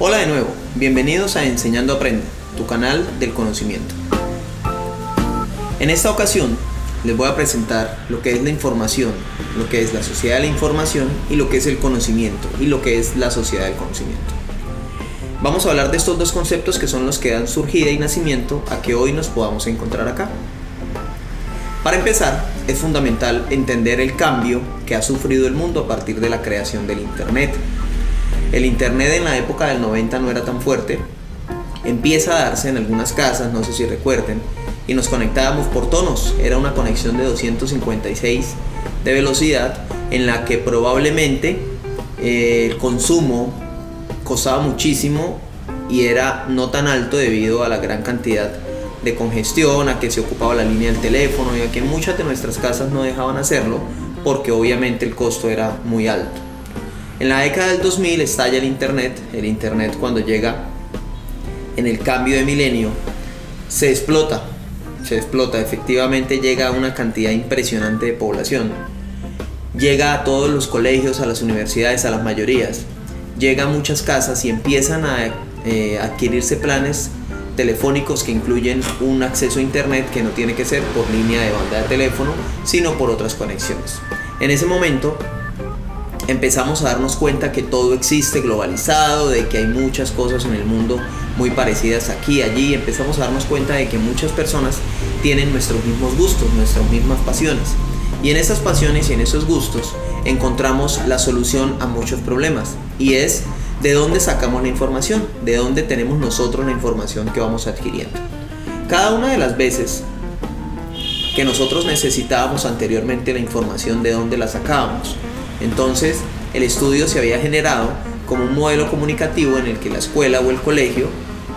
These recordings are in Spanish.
Hola de nuevo, bienvenidos a Enseñando Aprende, tu canal del conocimiento. En esta ocasión les voy a presentar lo que es la información, lo que es la sociedad de la información y lo que es el conocimiento y lo que es la sociedad del conocimiento. Vamos a hablar de estos dos conceptos que son los que dan surgida y nacimiento a que hoy nos podamos encontrar acá. Para empezar, es fundamental entender el cambio que ha sufrido el mundo a partir de la creación del Internet. El Internet en la época del 90 no era tan fuerte, empieza a darse en algunas casas, no sé si recuerden, y nos conectábamos por tonos. Era una conexión de 256 de velocidad en la que probablemente el consumo costaba muchísimo y era no tan alto debido a la gran cantidad de congestión, a que se ocupaba la línea del teléfono y a que muchas de nuestras casas no dejaban hacerlo porque obviamente el costo era muy alto. En la década del 2000 estalla el Internet cuando llega en el cambio de milenio se explota, efectivamente llega a una cantidad impresionante de población, llega a todos los colegios, a las universidades, a las mayorías, llega a muchas casas y empiezan a adquirirse planes telefónicos que incluyen un acceso a Internet que no tiene que ser por línea de banda de teléfono, sino por otras conexiones. En ese momento empezamos a darnos cuenta que todo existe globalizado, de que hay muchas cosas en el mundo muy parecidas aquí y allí. Empezamos a darnos cuenta de que muchas personas tienen nuestros mismos gustos, nuestras mismas pasiones. Y en esas pasiones y en esos gustos encontramos la solución a muchos problemas. Y es de dónde sacamos la información, de dónde tenemos nosotros la información que vamos adquiriendo. Cada una de las veces que nosotros necesitábamos anteriormente la información, de dónde la sacábamos. Entonces el estudio se había generado como un modelo comunicativo en el que la escuela o el colegio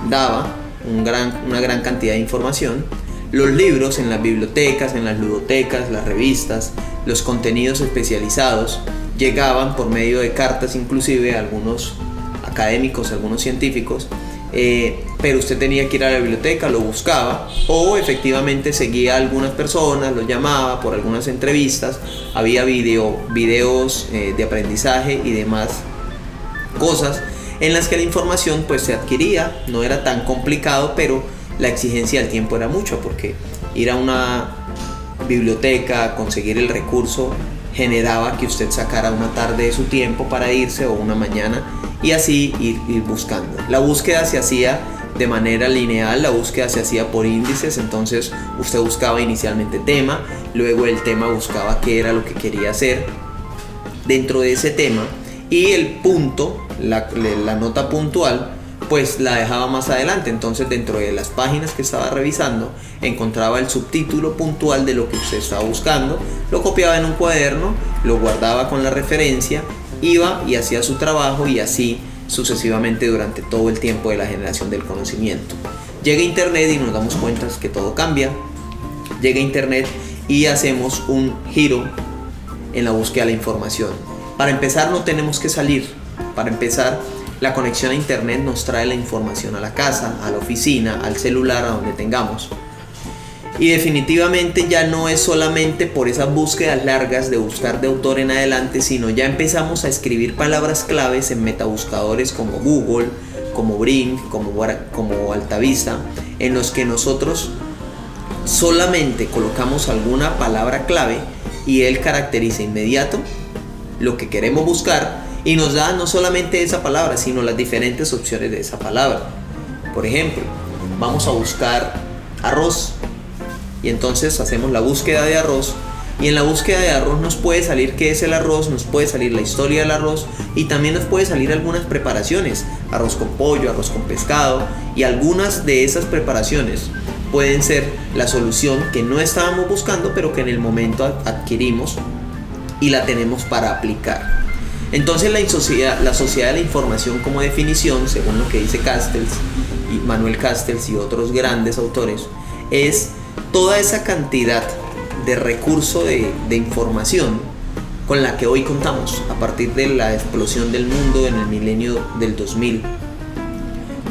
daba una gran cantidad de información. Los libros en las bibliotecas, en las ludotecas, las revistas, los contenidos especializados llegaban por medio de cartas, inclusive a algunos académicos, algunos científicos, pero usted tenía que ir a la biblioteca, lo buscaba o efectivamente seguía a algunas personas, los llamaba por algunas entrevistas, había videos de aprendizaje y demás cosas en las que la información pues se adquiría. No era tan complicado, pero la exigencia del tiempo era mucho, porque ir a una biblioteca, conseguir el recurso, generaba que usted sacara una tarde de su tiempo para irse o una mañana y así ir buscando. La búsqueda se hacía de manera lineal, la búsqueda se hacía por índices. Entonces usted buscaba inicialmente tema, luego el tema buscaba qué era lo que quería hacer dentro de ese tema y el punto, la nota puntual, pues la dejaba más adelante. Entonces dentro de las páginas que estaba revisando encontraba el subtítulo puntual de lo que usted estaba buscando, lo copiaba en un cuaderno, lo guardaba con la referencia, iba y hacía su trabajo y así sucesivamente durante todo el tiempo de la generación del conocimiento. Llega Internet y nos damos cuenta que todo cambia. Llega Internet y hacemos un giro en la búsqueda de la información. Para empezar no tenemos que salir. Para empezar, la conexión a Internet nos trae la información a la casa, a la oficina, al celular, a donde tengamos. Y definitivamente ya no es solamente por esas búsquedas largas de buscar de autor en adelante, sino ya empezamos a escribir palabras claves en metabuscadores como Google, como Bing, como Altavista, en los que nosotros solamente colocamos alguna palabra clave y él caracteriza inmediato lo que queremos buscar y nos da no solamente esa palabra, sino las diferentes opciones de esa palabra. Por ejemplo, vamos a buscar arroz y entonces hacemos la búsqueda de arroz y en la búsqueda de arroz nos puede salir qué es el arroz, nos puede salir la historia del arroz y también nos puede salir algunas preparaciones, arroz con pollo, arroz con pescado, y algunas de esas preparaciones pueden ser la solución que no estábamos buscando pero que en el momento adquirimos y la tenemos para aplicar. Entonces la sociedad de la información como definición, según lo que dice Manuel Castells y otros grandes autores, es toda esa cantidad de recurso de información con la que hoy contamos a partir de la explosión del mundo en el milenio del 2000.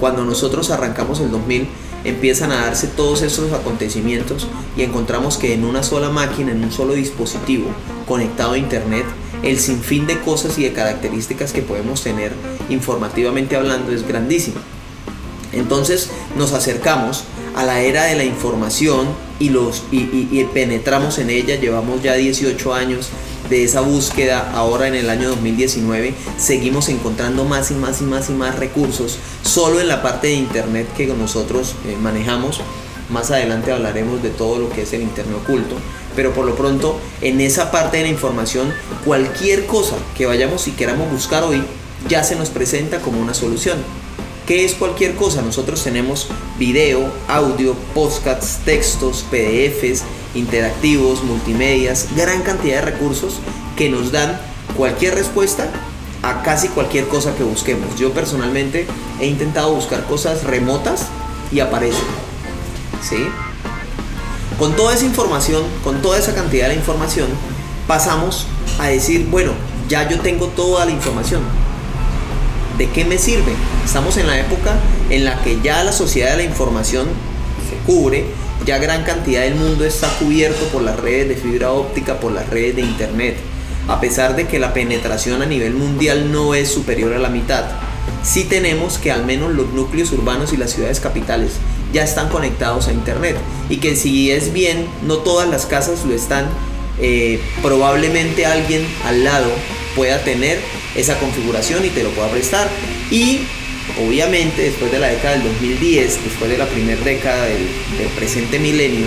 Cuando nosotros arrancamos el 2000 empiezan a darse todos esos acontecimientos y encontramos que en una sola máquina, en un solo dispositivo conectado a Internet, el sinfín de cosas y de características que podemos tener informativamente hablando es grandísimo. Entonces nos acercamos a la era de la información y penetramos en ella. Llevamos ya 18 años de esa búsqueda. Ahora en el año 2019 seguimos encontrando más y más y más y más recursos solo en la parte de internet que nosotros manejamos. Más adelante hablaremos de todo lo que es el internet oculto, pero por lo pronto en esa parte de la información, cualquier cosa que vayamos y queramos buscar hoy ya se nos presenta como una solución. ¿Qué es cualquier cosa? Nosotros tenemos video, audio, podcasts, textos, PDFs, interactivos, multimedias, gran cantidad de recursos que nos dan cualquier respuesta a casi cualquier cosa que busquemos. Yo personalmente he intentado buscar cosas remotas y aparecen, ¿sí? Con toda esa información, con toda esa cantidad de información, pasamos a decir, bueno, ya yo tengo toda la información. ¿De qué me sirve? Estamos en la época en la que ya la sociedad de la información se cubre, ya gran cantidad del mundo está cubierto por las redes de fibra óptica, por las redes de internet. A pesar de que la penetración a nivel mundial no es superior a la mitad, sí tenemos que al menos los núcleos urbanos y las ciudades capitales ya están conectados a internet, y que si es bien, no todas las casas lo están. Probablemente alguien al lado pueda tener esa configuración y te lo pueda prestar. Y obviamente después de la década del 2010, después de la primera década del presente milenio,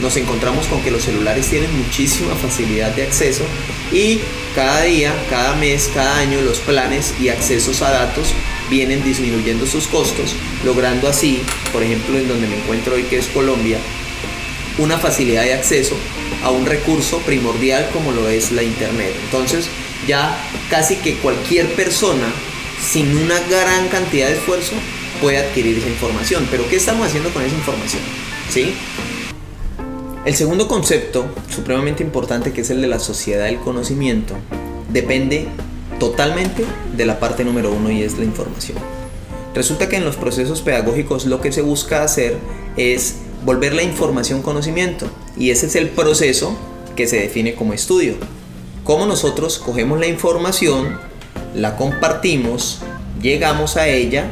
nos encontramos con que los celulares tienen muchísima facilidad de acceso, y cada día, cada mes, cada año los planes y accesos a datos vienen disminuyendo sus costos, logrando así, por ejemplo en donde me encuentro hoy, que es Colombia, una facilidad de acceso a un recurso primordial como lo es la internet. Entonces ya casi que cualquier persona sin una gran cantidad de esfuerzo puede adquirir esa información. Pero ¿qué estamos haciendo con esa información? ¿Sí? El segundo concepto supremamente importante, que es el de la sociedad del conocimiento, depende totalmente de la parte número uno, y es la información. Resulta que en los procesos pedagógicos lo que se busca hacer es volver la información conocimiento, y ese es el proceso que se define como estudio. Cómo nosotros cogemos la información, la compartimos, llegamos a ella,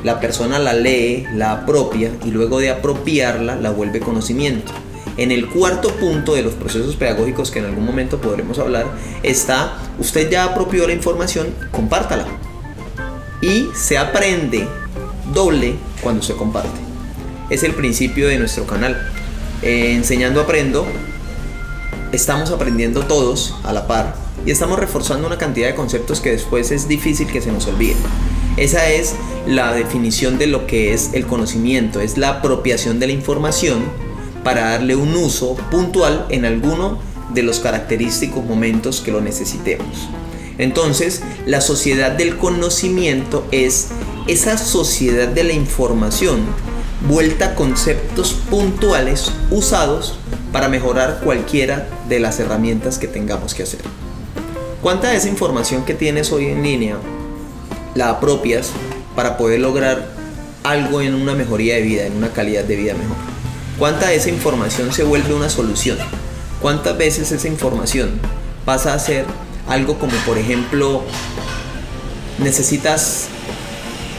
la persona la lee, la apropia, y luego de apropiarla la vuelve conocimiento. En el cuarto punto de los procesos pedagógicos, que en algún momento podremos hablar, está: usted ya apropió la información, compártala. Y se aprende doble cuando se comparte. Es el principio de nuestro canal. Enseñando Aprendo, estamos aprendiendo todos a la par, y estamos reforzando una cantidad de conceptos que después es difícil que se nos olviden. Esa es la definición de lo que es el conocimiento: es la apropiación de la información para darle un uso puntual en alguno de los característicos momentos que lo necesitemos. Entonces, la sociedad del conocimiento es esa sociedad de la información vuelta a conceptos puntuales usados para mejorar cualquiera de las herramientas que tengamos que hacer. ¿Cuánta de esa información que tienes hoy en línea la apropias para poder lograr algo en una mejoría de vida, en una calidad de vida mejor? ¿Cuánta de esa información se vuelve una solución? ¿Cuántas veces esa información pasa a ser algo como, por ejemplo, necesitas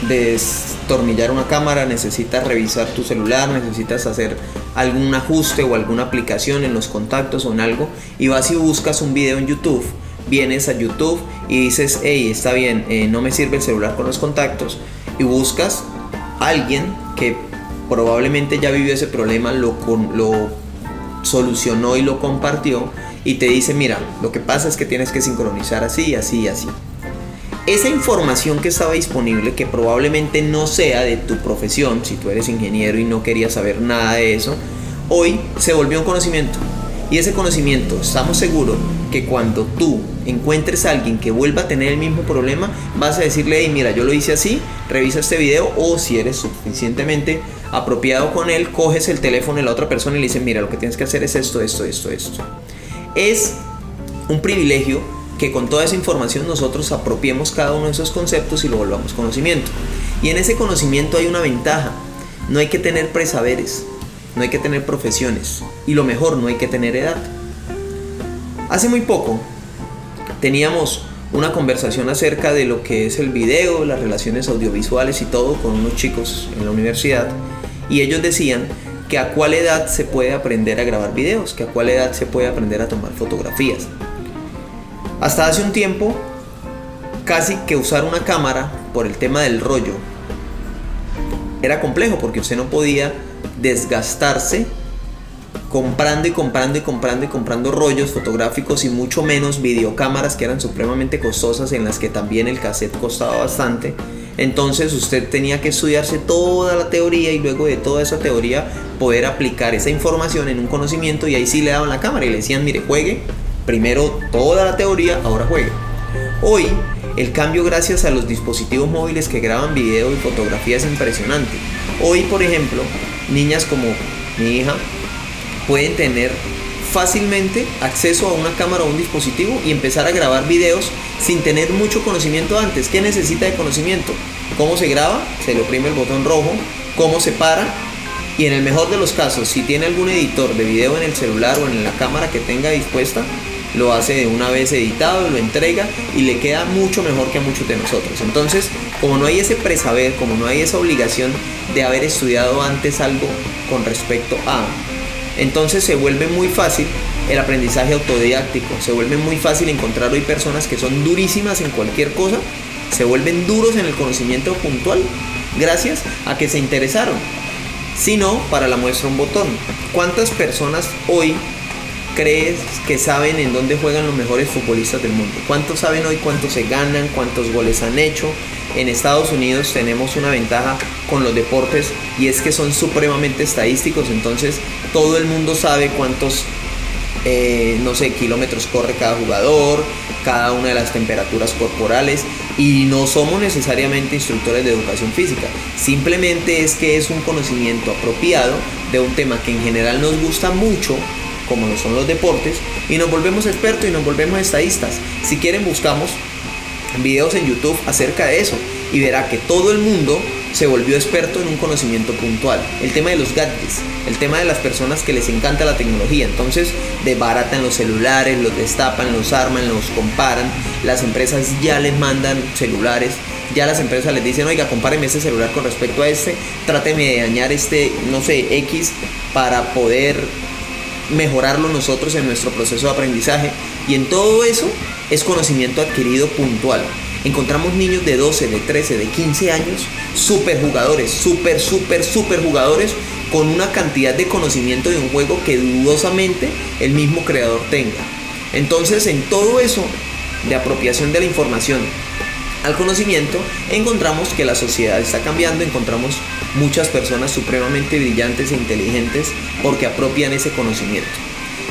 destornillar una cámara, necesitas revisar tu celular, necesitas hacer algún ajuste o alguna aplicación en los contactos o en algo, y vas y buscas un video en YouTube? Vienes a YouTube y dices: hey, está bien, no me sirve el celular con los contactos, y buscas a alguien que probablemente ya vivió ese problema, lo solucionó y lo compartió, y te dice: mira, lo que pasa es que tienes que sincronizar así, así y así. Esa información que estaba disponible, que probablemente no sea de tu profesión, si tú eres ingeniero y no querías saber nada de eso, hoy se volvió un conocimiento. Y ese conocimiento, estamos seguros que cuando tú encuentres a alguien que vuelva a tener el mismo problema, vas a decirle: hey, mira, yo lo hice así, revisa este video. O si eres suficientemente apropiado con él, coges el teléfono de la otra persona y le dices: mira, lo que tienes que hacer es esto, esto, esto, esto. Es un privilegio que con toda esa información nosotros apropiemos cada uno de esos conceptos y lo volvamos conocimiento. Y en ese conocimiento hay una ventaja: no hay que tener presaberes, no hay que tener profesiones, y lo mejor, no hay que tener edad. Hace muy poco teníamos una conversación acerca de lo que es el video, las relaciones audiovisuales y todo con unos chicos en la universidad, y ellos decían que a cuál edad se puede aprender a grabar videos, que a cuál edad se puede aprender a tomar fotografías. Hasta hace un tiempo, casi que usar una cámara por el tema del rollo era complejo, porque usted no podía desgastarse comprando y comprando y comprando y comprando rollos fotográficos, y mucho menos videocámaras, que eran supremamente costosas, en las que también el cassette costaba bastante. Entonces usted tenía que estudiarse toda la teoría, y luego de toda esa teoría poder aplicar esa información en un conocimiento, y ahí sí le daban la cámara y le decían: mire, juegue primero toda la teoría, ahora juegue. Hoy el cambio, gracias a los dispositivos móviles que graban video y fotografía, es impresionante. Hoy, por ejemplo, niñas como mi hija pueden tener fácilmente acceso a una cámara o un dispositivo y empezar a grabar videos sin tener mucho conocimiento antes. ¿Qué necesita de conocimiento? ¿Cómo se graba? Se le oprime el botón rojo. ¿Cómo se para? Y en el mejor de los casos, si tiene algún editor de video en el celular o en la cámara que tenga dispuesta, lo hace de una vez editado, lo entrega y le queda mucho mejor que a muchos de nosotros. Entonces, como no hay ese presaber, como no hay esa obligación de haber estudiado antes algo con respecto a, entonces se vuelve muy fácil el aprendizaje autodidáctico, se vuelve muy fácil encontrar hoy personas que son durísimas en cualquier cosa, se vuelven duros en el conocimiento puntual, gracias a que se interesaron. Si no, para la muestra un botón. ¿Cuántas personas hoy crees que saben en dónde juegan los mejores futbolistas del mundo? ¿Cuántos saben hoy cuántos se ganan, cuántos goles han hecho? En Estados Unidos tenemos una ventaja con los deportes, y es que son supremamente estadísticos. Entonces todo el mundo sabe cuántos kilómetros corre cada jugador, cada una de las temperaturas corporales, y no somos necesariamente instructores de educación física, simplemente es que es un conocimiento apropiado de un tema que en general nos gusta mucho, como lo son los deportes, y nos volvemos expertos y nos volvemos estadistas. Si quieren, buscamos videos en YouTube acerca de eso y verá que todo el mundo se volvió experto en un conocimiento puntual. El tema de los gadgets, el tema de las personas que les encanta la tecnología, entonces desbaratan los celulares, los destapan, los arman, los comparan. Las empresas ya les mandan celulares, ya las empresas les dicen: oiga, compáreme este celular con respecto a este, tráteme de dañar este, X, para poder mejorarlo nosotros en nuestro proceso de aprendizaje. Y en todo eso es conocimiento adquirido puntual. Encontramos niños de 12, de 13, de 15 años, super jugadores, super jugadores, con una cantidad de conocimiento de un juego que dudosamente el mismo creador tenga. Entonces, en todo eso de apropiación de la información al conocimiento, encontramos que la sociedad está cambiando, encontramos muchas personas supremamente brillantes e inteligentes porque apropian ese conocimiento.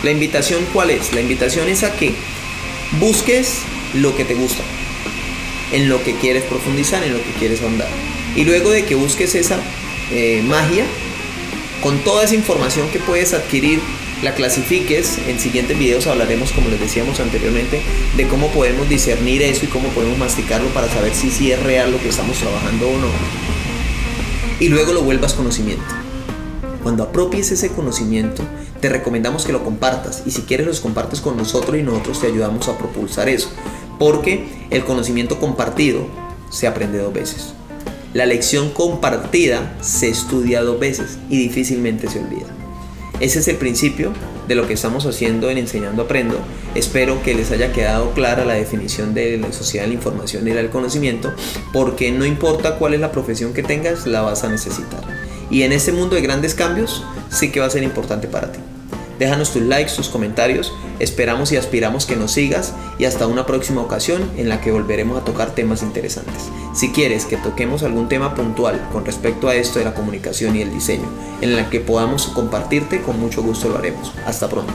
La invitación, ¿cuál es? La invitación es a que busques lo que te gusta, en lo que quieres profundizar, en lo que quieres ahondar, y luego de que busques esa magia, con toda esa información que puedes adquirir, la clasifiques. En siguientes videos hablaremos, como les decíamos anteriormente, de cómo podemos discernir eso y cómo podemos masticarlo para saber si es real lo que estamos trabajando o no, y luego lo vuelvas conocimiento. Cuando apropies ese conocimiento, te recomendamos que lo compartas, y si quieres los compartes con nosotros y nosotros te ayudamos a propulsar eso, porque el conocimiento compartido se aprende 2 veces. La lección compartida se estudia 2 veces y difícilmente se olvida. Ese es el principio de lo que estamos haciendo en Enseñando Aprendo. Espero que les haya quedado clara la definición de la sociedad de la información y del conocimiento, porque no importa cuál es la profesión que tengas, la vas a necesitar. Y en este mundo de grandes cambios, sí que va a ser importante para ti. Déjanos tus likes, tus comentarios, esperamos y aspiramos que nos sigas, y hasta una próxima ocasión en la que volveremos a tocar temas interesantes. Si quieres que toquemos algún tema puntual con respecto a esto de la comunicación y el diseño, en la que podamos compartirte, con mucho gusto lo haremos. Hasta pronto.